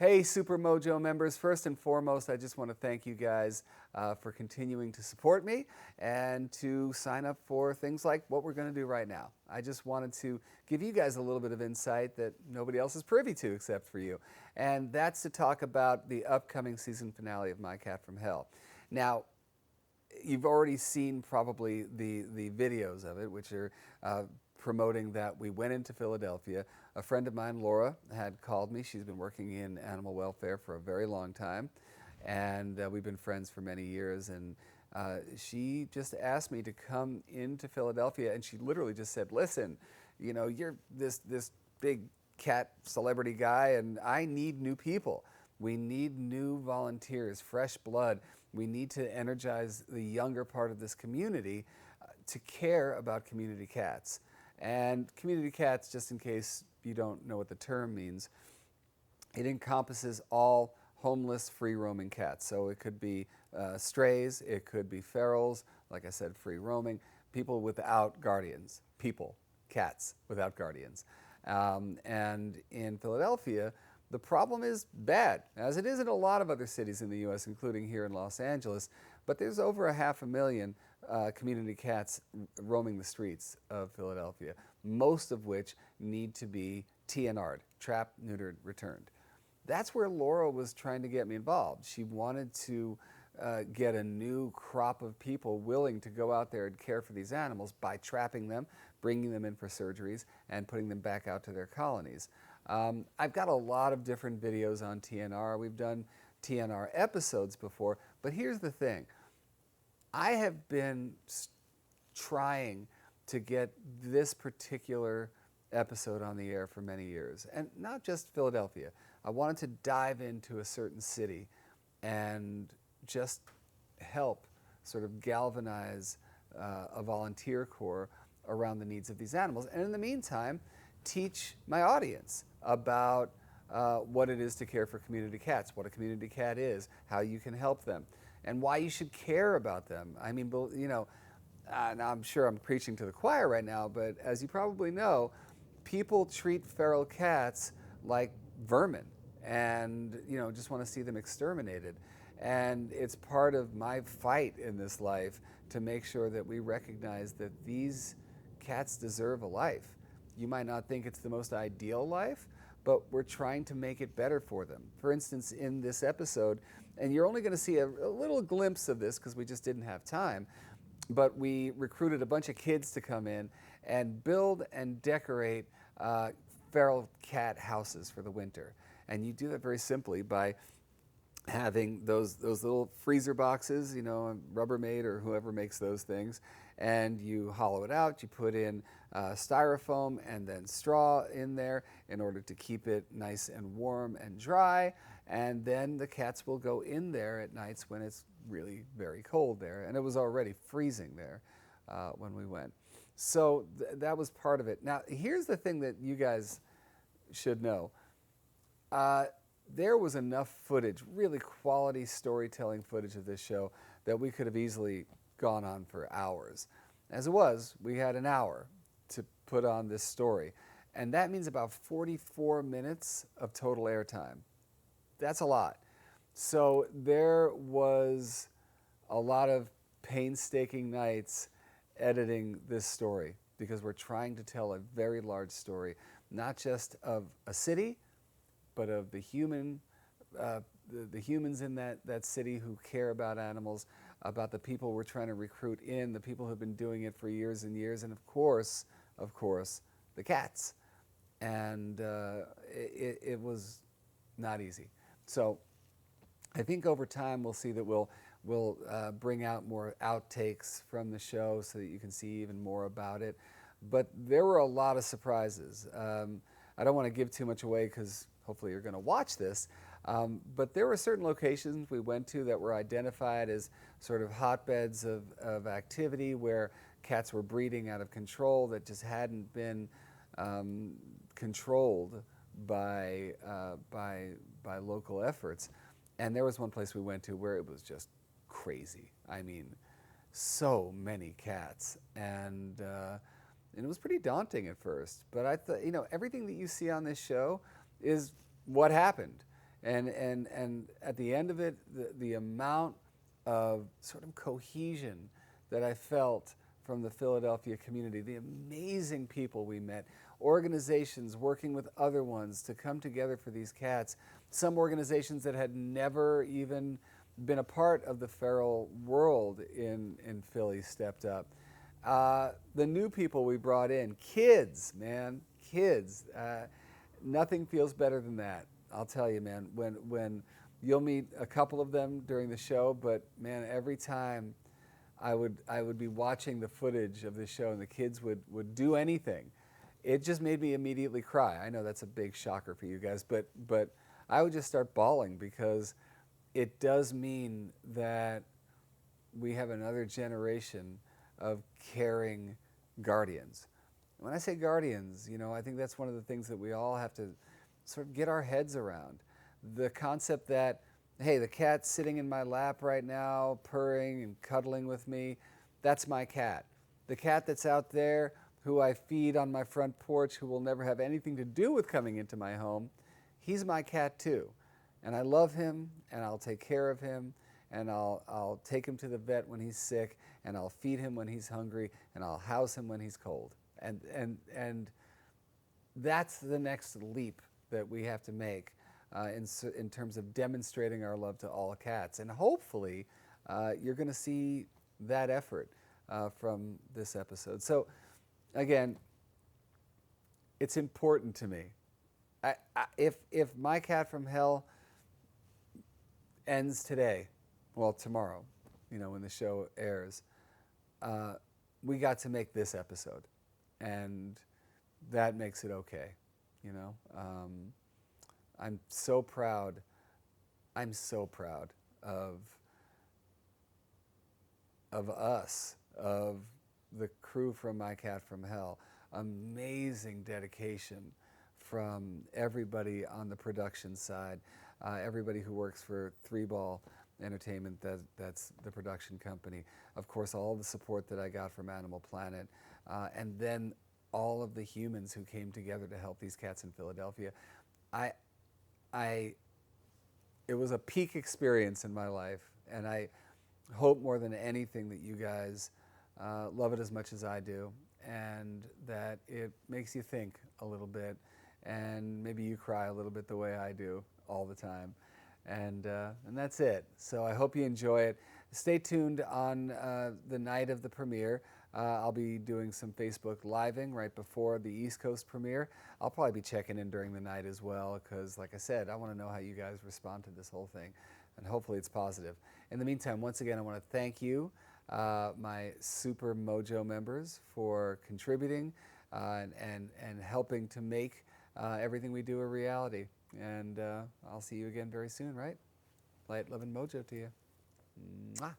Hey, Super Mojo members. First and foremost, I just want to thank you guys for continuing to support me and to sign up for things like what we're going to do right now. I just wanted to give you guys a little bit of insight that nobody else is privy to except for you. And that's to talk about the upcoming season finale of My Cat from Hell. Now, you've already seen probably the videos of it, which are promoting that we went into Philadelphia. A friend of mine, Laura, had called me. She's been working in animal welfare for a very long time, and we've been friends for many years. And she just asked me to come into Philadelphia, and she literally just said, "Listen, you know, you're this big cat celebrity guy, and I need new people. We need new volunteers, fresh blood. We need to energize the younger part of this community to care about community cats." And community cats, just in case you don't know what the term means, it encompasses all homeless, free-roaming cats. So it could be strays, it could be ferals, like I said, free-roaming, people without guardians, cats without guardians. And in Philadelphia, the problem is bad, as it is in a lot of other cities in the U.S., including here in Los Angeles. But there's over 500,000 community cats roaming the streets of Philadelphia, most of which need to be TNR'd, trapped, neutered, returned. That's where Laura was trying to get me involved. She wanted to get a new crop of people willing to go out there and care for these animals by trapping them, bringing them in for surgeries, and putting them back out to their colonies. I've got a lot of different videos on TNR. We've done TNR episodes before, but here's the thing. I have been trying to get this particular episode on the air for many years, and not just Philadelphia. I wanted to dive into a certain city and just help sort of galvanize a volunteer corps around the needs of these animals, and in the meantime, teach my audience about what it is to care for community cats, what a community cat is, how you can help them, and why you should care about them. I mean, you know, now I'm sure I'm preaching to the choir right now, but as you probably know, people treat feral cats like vermin and, you know, just want to see them exterminated. And it's part of my fight in this life to make sure that we recognize that these cats deserve a life. You might not think it's the most ideal life, but we're trying to make it better for them. For instance, in this episode, and you're only going to see a little glimpse of this because we just didn't have time, but we recruited a bunch of kids to come in and build and decorate feral cat houses for the winter. And you do that very simply by having those little freezer boxes, you know, Rubbermaid or whoever makes those things, and you hollow it out, you put in styrofoam and then straw in there in order to keep it nice and warm and dry, and then the cats will go in there at nights when it's really very cold there, and it was already freezing there when we went. So that was part of it. Now, here's the thing that you guys should know. There was enough footage, really quality storytelling footage of this show, that we could have easily gone on for hours. As it was, we had an hour to put on this story, and that means about 44 minutes of total airtime. That's a lot. So there was a lot of painstaking nights editing this story because we're trying to tell a very large story, not just of a city, but of the humans in that city who care about animals, about the people we're trying to recruit in, the people who've been doing it for years and years, and of course, the cats. And it was not easy. So I think over time we'll see that we'll bring out more outtakes from the show so that you can see even more about it. But there were a lot of surprises. I don't want to give too much away because hopefully you're going to watch this, but there were certain locations we went to that were identified as sort of hotbeds of activity where cats were breeding out of control that just hadn't been controlled by local efforts. And there was one place we went to where it was just crazy. I mean, so many cats, and it was pretty daunting at first. But I thought, you know, everything that you see on this show is what happened. And at the end of it, the amount of sort of cohesion that I felt from the Philadelphia community, the amazing people we met, organizations working with other ones to come together for these cats, some organizations that had never even been a part of the feral world in Philly stepped up. The new people we brought in, kids, man, kids. Nothing feels better than that. I'll tell you, man, when you'll meet a couple of them during the show, but man, every time I would be watching the footage of the show and the kids would do anything, it just made me immediately cry. I know that's a big shocker for you guys, but I would just start bawling because it does mean that we have another generation of caring guardians. When I say guardians, you know, I think that's one of the things that we all have to sort of get our heads around. The concept that, hey, the cat's sitting in my lap right now, purring and cuddling with me, that's my cat. The cat that's out there who I feed on my front porch, who will never have anything to do with coming into my home, he's my cat too. And I love him, and I'll take care of him, and I'll take him to the vet when he's sick, and I'll feed him when he's hungry, and I'll house him when he's cold. And that's the next leap that we have to make in terms of demonstrating our love to all cats. And hopefully, you're going to see that effort from this episode. So, again, it's important to me. If My Cat from Hell ends today, well, tomorrow, you know, when the show airs, we got to make this episode, and that makes it okay, you know. I'm so proud of us, of the crew from My Cat from Hell. Amazing dedication from everybody on the production side, everybody who works for Three Ball Entertainment, that's the production company. Of course, all the support that I got from Animal Planet, and then all of the humans who came together to help these cats in Philadelphia. It was a peak experience in my life, and I hope more than anything that you guys love it as much as I do, and that it makes you think a little bit, and maybe you cry a little bit the way I do all the time. And that's it. So I hope you enjoy it. Stay tuned on the night of the premiere. I'll be doing some Facebook Living right before the East Coast premiere. I'll probably be checking in during the night as well because, like I said, I want to know how you guys respond to this whole thing, and hopefully it's positive. In the meantime, once again, I want to thank you, my Super Mojo members, for contributing and helping to make everything we do a reality. And I'll see you again very soon, right? Light, love, and mojo to you. Mwah.